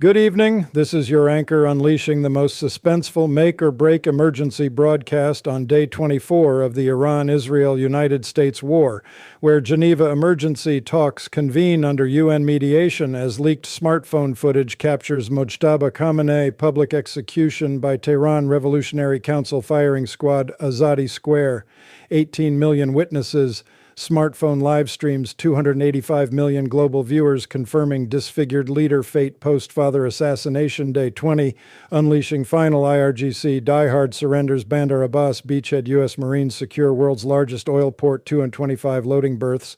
Good evening. This is your anchor unleashing the most suspenseful make-or-break emergency broadcast on day 24 of the Iran-Israel-United States war, where Geneva emergency talks convene under UN mediation as leaked smartphone footage captures Mojtaba Khamenei public execution by Tehran Revolutionary Council firing squad Azadi Square. 18 million witnesses. Smartphone live streams, 285 million global viewers confirming disfigured leader fate post-father assassination day 20, unleashing final IRGC, diehard surrenders Bandar Abbas, beachhead U.S. Marines secure world's largest oil port, 2 and 25 loading berths.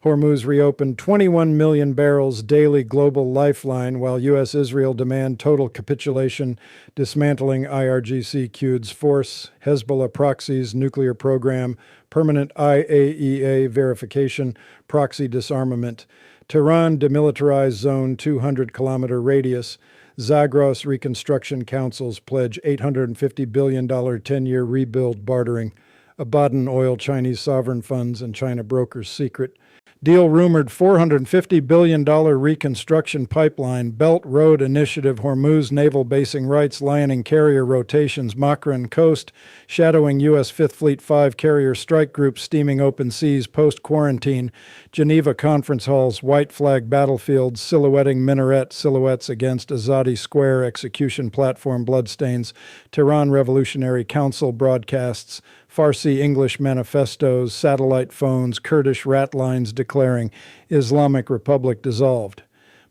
Hormuz reopened 21 million barrels daily global lifeline, while U.S.-Israel demand total capitulation, dismantling IRGC Quds force, Hezbollah proxies, nuclear program, permanent IAEA verification, proxy disarmament, Tehran demilitarized zone 200-kilometer radius, Zagros Reconstruction Councils pledge $850 billion 10-year rebuild bartering, Abadan oil Chinese sovereign funds and China brokers secret, deal rumored $450 billion reconstruction pipeline, Belt Road Initiative, Hormuz naval basing rights, lioning carrier rotations, Makran coast, shadowing U.S. Fifth Fleet 5 carrier strike group steaming open seas post-quarantine, Geneva conference halls, white flag battlefields, silhouetting minaret silhouettes against Azadi Square execution platform bloodstains, Tehran Revolutionary Council broadcasts, Farsi English manifestos, satellite phones, Kurdish rat lines declaring Islamic Republic dissolved.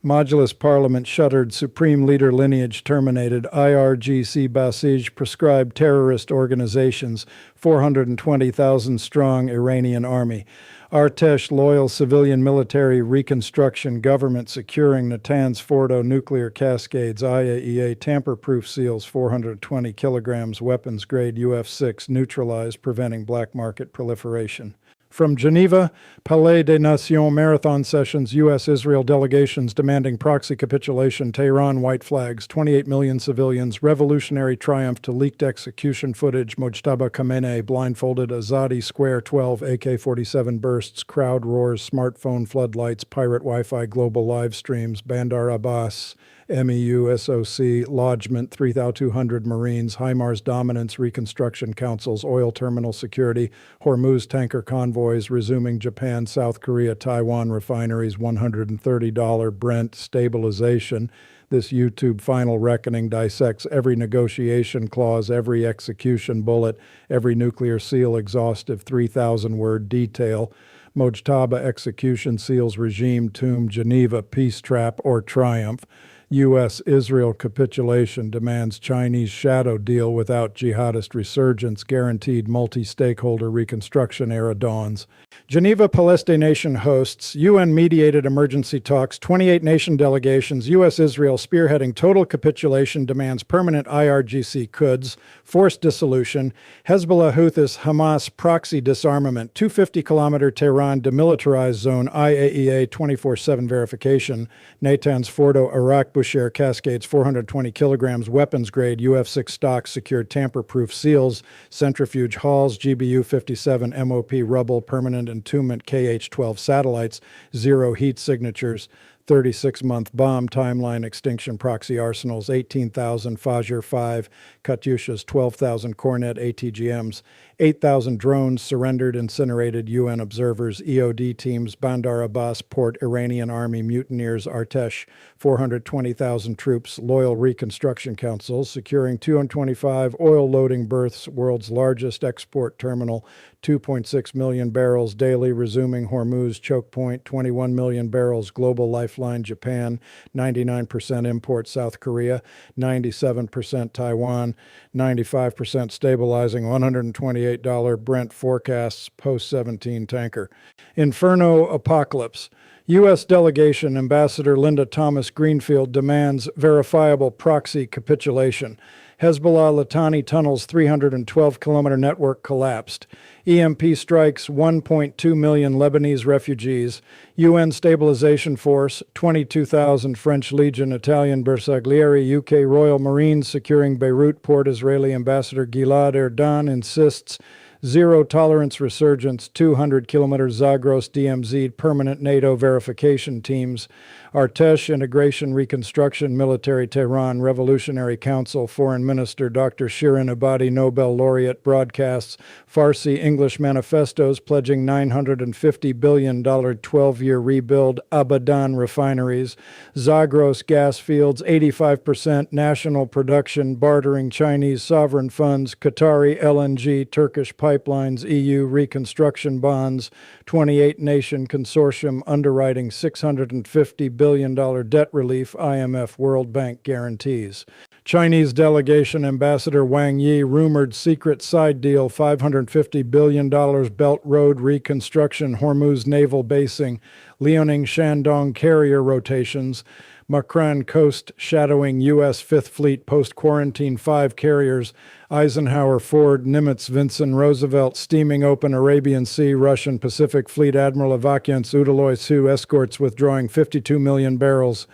Modulus Parliament shuttered, Supreme Leader lineage terminated, IRGC Basij prescribed terrorist organizations, 420,000 strong Iranian army. Artesh loyal civilian military reconstruction government securing Natanz Fordo nuclear cascades, IAEA tamper-proof seals 420 kilograms weapons-grade UF-6 neutralized preventing black market proliferation. From Geneva, Palais des Nations marathon sessions, U.S.-Israel delegations demanding proxy capitulation, Tehran white flags, 28 million civilians, revolutionary triumph to leaked execution footage, Mojtaba Khamenei blindfolded, Azadi Square 12, AK-47 bursts, crowd roars, smartphone floodlights, pirate Wi-Fi global live streams, Bandar Abbas, MEU, SOC, lodgement, 3,200 Marines, HIMARS dominance, reconstruction councils, oil terminal security, Hormuz tanker convoys, resuming Japan, South Korea, Taiwan refineries, $130 Brent stabilization. This YouTube final reckoning dissects every negotiation clause, every execution bullet, every nuclear seal exhaustive 3,000-word detail. Mojtaba execution seals regime tomb, Geneva peace trap or triumph. U.S.-Israel capitulation demands Chinese shadow deal without jihadist resurgence, guaranteed multi-stakeholder reconstruction era dawns. Geneva Palais des Nations hosts UN-mediated emergency talks, 28 nation delegations, U.S.-Israel spearheading total capitulation demands permanent IRGC Quds, forced dissolution, Hezbollah Houthis Hamas proxy disarmament, 250-kilometer Tehran demilitarized zone, IAEA 24/7 verification, Natanz Fordo Iraq Bushehr cascades 420 kilograms weapons-grade UF-6 stocks secured tamper-proof seals, centrifuge halls, GBU-57 MOP rubble, permanent entombment KH-12 satellites, zero heat signatures, 36-month bomb timeline extinction proxy arsenals, 18,000 Fajr 5, Katyushas, 12,000 Kornet ATGMs, 8,000 drones surrendered, incinerated UN observers, EOD teams, Bandar Abbas port, Iranian army mutineers, Artesh, 420,000 troops, loyal reconstruction councils, securing 225 oil loading berths, world's largest export terminal, 2.6 million barrels daily, resuming Hormuz choke point, 21 million barrels global lifeline, Japan, 99% import South Korea, 97% Taiwan, 95% stabilizing, $128 Brent forecasts, post-17 tanker. Inferno apocalypse. U.S. delegation Ambassador Linda Thomas Greenfield demands verifiable proxy capitulation. Hezbollah Litani tunnels 312-kilometer network collapsed. EMP strikes 1.2 million Lebanese refugees. UN stabilization force, 22,000 French Legion, Italian Bersaglieri, UK Royal Marines securing Beirut port. Israeli Ambassador Gilad Erdan insists Zero tolerance resurgence, 200 kilometers Zagros DMZ permanent NATO verification teams. Artesh Integration Reconstruction Military Tehran Revolutionary Council Foreign Minister Dr. Shirin Ebadi Nobel Laureate broadcasts Farsi English manifestos pledging $950 billion 12-year rebuild Abadan refineries. Zagros gas fields 85% national production bartering Chinese sovereign funds, Qatari LNG, Turkish pipelines, EU reconstruction bonds, 28-nation consortium underwriting $650 billion debt relief, IMF World Bank guarantees. Chinese delegation Ambassador Wang Yi rumored secret side deal $550 billion Belt Road reconstruction, Hormuz naval basing, Liaoning Shandong carrier rotations, Makran Coast shadowing U.S. Fifth Fleet post-quarantine 5 carriers, Eisenhower, Ford, Nimitz, Vincent Roosevelt steaming open Arabian Sea, Russian Pacific Fleet Admiral Avakian's Udaloy-Su escorts withdrawing 52 million barrels.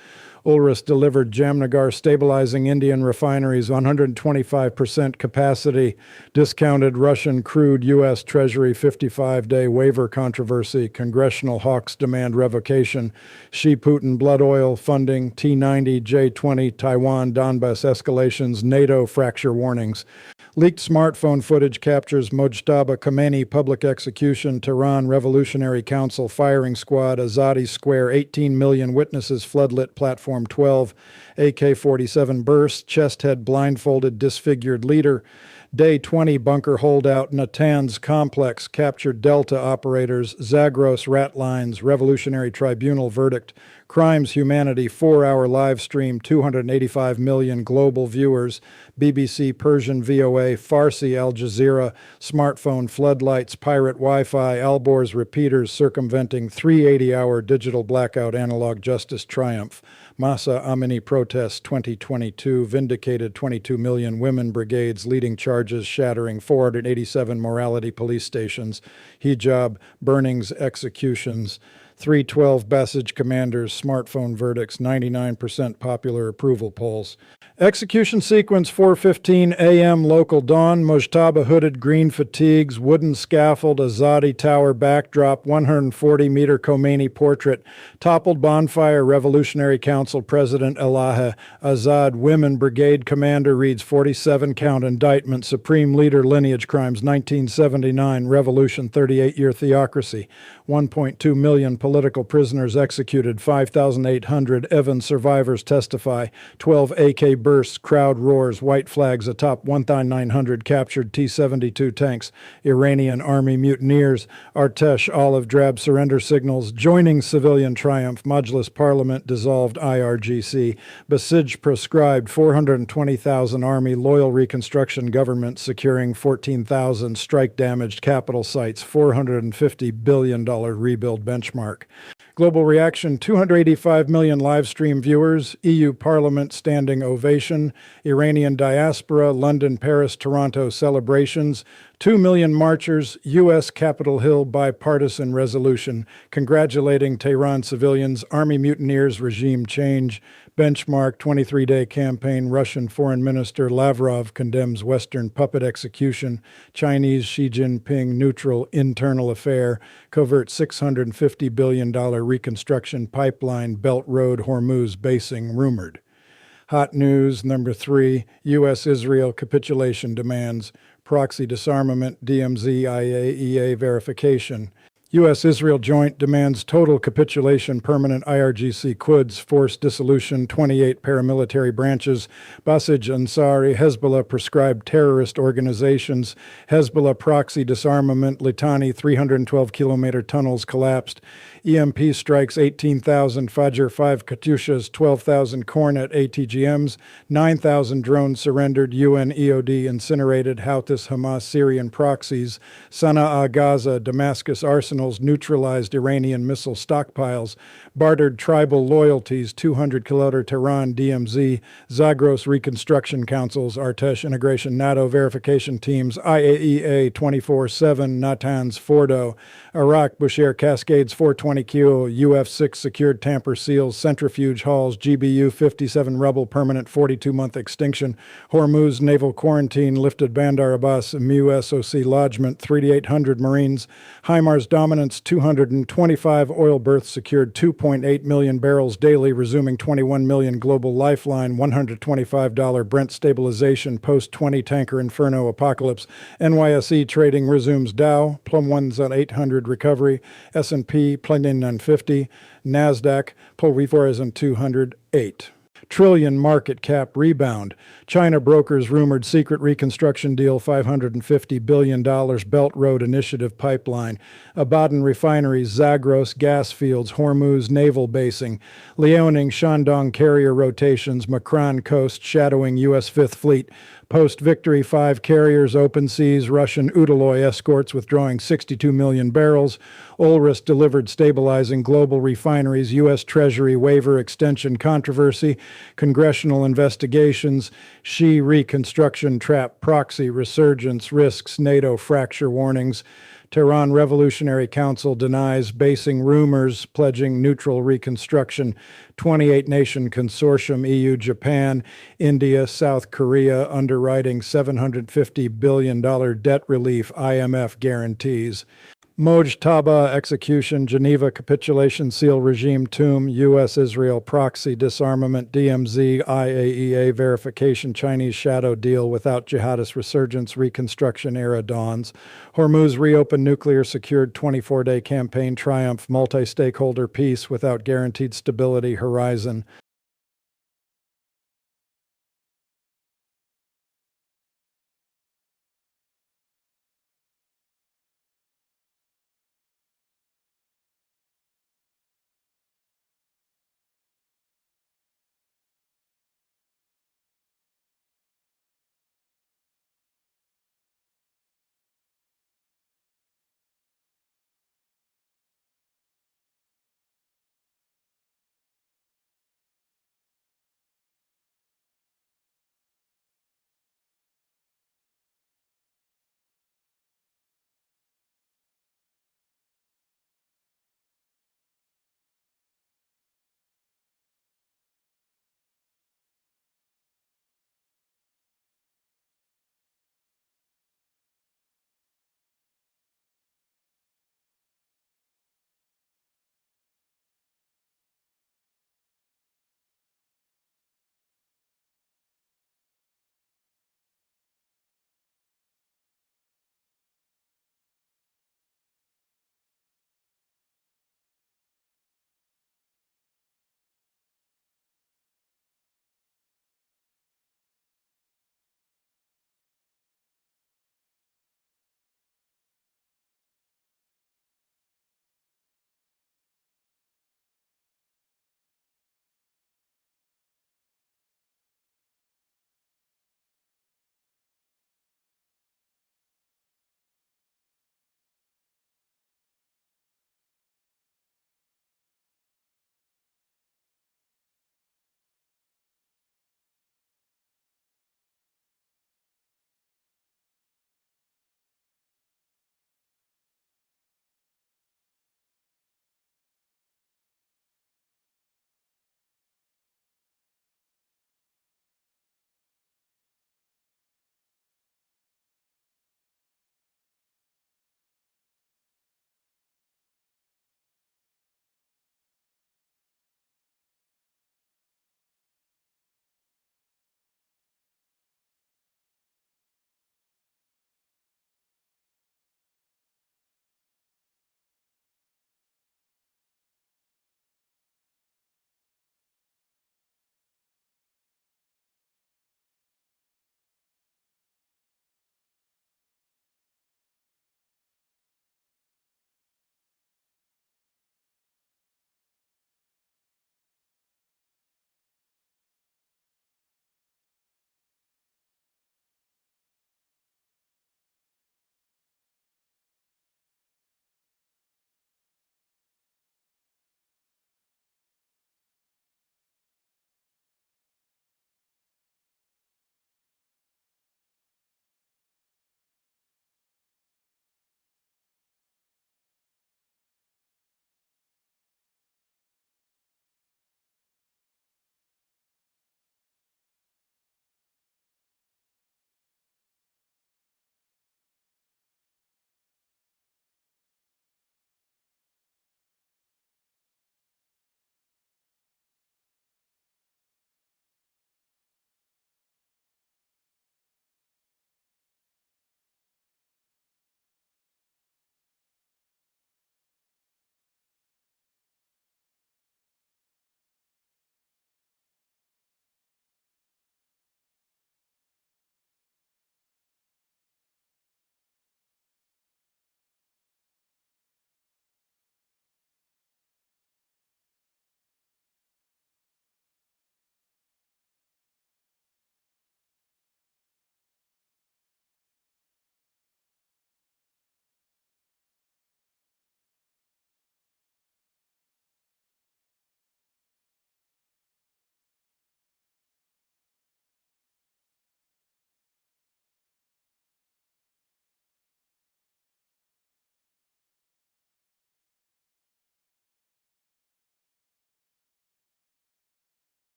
Ulrus delivered Jamnagar stabilizing Indian refineries 125% capacity. Discounted Russian crude U.S. Treasury 55-day waiver controversy. Congressional hawks demand revocation. Xi Putin blood oil funding. T90 J20 Taiwan Donbass escalations. NATO fracture warnings. Leaked smartphone footage captures Mojtaba Khamenei public execution, Tehran Revolutionary Council firing squad, Azadi Square, 18 million witnesses, floodlit platform 12, AK-47 burst, chest head blindfolded, disfigured leader. Day 20 bunker holdout, Natanz complex captured Delta operators, Zagros rat lines, Revolutionary Tribunal verdict, Crimes Humanity 4-hour live stream, 285 million global viewers, BBC Persian VOA, Farsi Al Jazeera, smartphone floodlights, pirate Wi-Fi, Alborz repeaters circumventing 380-hour digital blackout analog justice triumph. Masa Amini protests 2022 vindicated 22 million women brigades leading charges shattering 487 morality police stations. Hijab burnings, executions. 312 Basij commanders, smartphone verdicts, 99% popular approval polls. Execution sequence 4:15 a.m. local dawn, Mojtaba hooded green fatigues, wooden scaffold, Azadi tower backdrop, 140-meter Khomeini portrait, toppled bonfire, Revolutionary Council President Elaha, Azad women brigade commander reads 47-count indictment, Supreme Leader lineage crimes, 1979, revolution, 38-year theocracy, 1.2 million political prisoners executed, 5,800 Evans survivors testify, 12 AK bursts, crowd roars, white flags atop 1,900 captured T-72 tanks, Iranian army mutineers, Artesh olive drab surrender signals, joining civilian triumph, Majlis Parliament dissolved IRGC, Basij proscribed 420,000 army loyal reconstruction government securing 14,000 strike-damaged capital sites, $450 billion rebuild benchmark. Global reaction, 285 million live stream viewers, EU Parliament standing ovation, Iranian diaspora, London, Paris, Toronto celebrations, 2 million marchers, U.S. Capitol Hill bipartisan resolution, congratulating Tehran civilians, army mutineers, regime change, benchmark 23-day campaign, Russian Foreign Minister Lavrov condemns Western puppet execution, Chinese Xi Jinping neutral internal affair, covert $650 billion reconstruction pipeline, Belt Road Hormuz basing rumored. Hot news number 3, U.S.-Israel capitulation demands, proxy disarmament, DMZ IAEA verification. U.S.-Israel joint demands total capitulation, permanent IRGC Quds, forced dissolution, 28 paramilitary branches, Basij Ansari, Hezbollah prescribed terrorist organizations, Hezbollah proxy disarmament, Litani 312-kilometer tunnels collapsed, EMP strikes 18,000, Fajr 5 Katyushas, 12,000 Cornet ATGMs, 9,000 drones surrendered, UN EOD incinerated, Houthis Hamas Syrian proxies, Sana'a Gaza, Damascus arsenal arsenals, neutralized Iranian missile stockpiles, bartered tribal loyalties, 200-kilometer Tehran DMZ, Zagros reconstruction councils, Artesh integration NATO verification teams, IAEA 24/7, Natanz Fordo, Iraq Bushehr Cascades 420Q, UF-6 secured tamper seals, centrifuge halls, GBU 57 rubble permanent 42-month extinction, Hormuz naval quarantine, lifted Bandar Abbas MU SOC lodgement, 3,800 Marines, HIMARS dominance, 225 oil berths secured, 2.8 million barrels daily, resuming 21 million global lifeline, $125 Brent stabilization, post-20 tanker inferno apocalypse, NYSE trading resumes Dow, plum 1,800 recovery, S&P, plunging 950, NASDAQ, pull 4,208. Trillion market cap rebound. China brokers rumored secret reconstruction deal, $550 billion Belt Road Initiative pipeline. Abadan refineries, Zagros gas fields, Hormuz naval basing. Liaoning Shandong carrier rotations, Makran coast shadowing U.S. Fifth Fleet. Post-victory, 5 carriers, open seas, Russian Udaloy escorts withdrawing 62 million barrels. Ulrus delivered stabilizing global refineries, U.S. Treasury waiver extension controversy, congressional investigations, Xi reconstruction trap, proxy resurgence risks, NATO fracture warnings. Tehran Revolutionary Council denies basing rumors, pledging neutral reconstruction. 28-nation consortium, EU, Japan, India, South Korea, underwriting $750 billion debt relief, IMF guarantees. Mojtaba execution, Geneva capitulation seal regime tomb, U.S.-Israel proxy disarmament, DMZ, IAEA verification, Chinese shadow deal without jihadist resurgence, reconstruction era dawns. Hormuz reopened nuclear secured 24-day campaign triumph, multi-stakeholder peace without guaranteed stability horizon.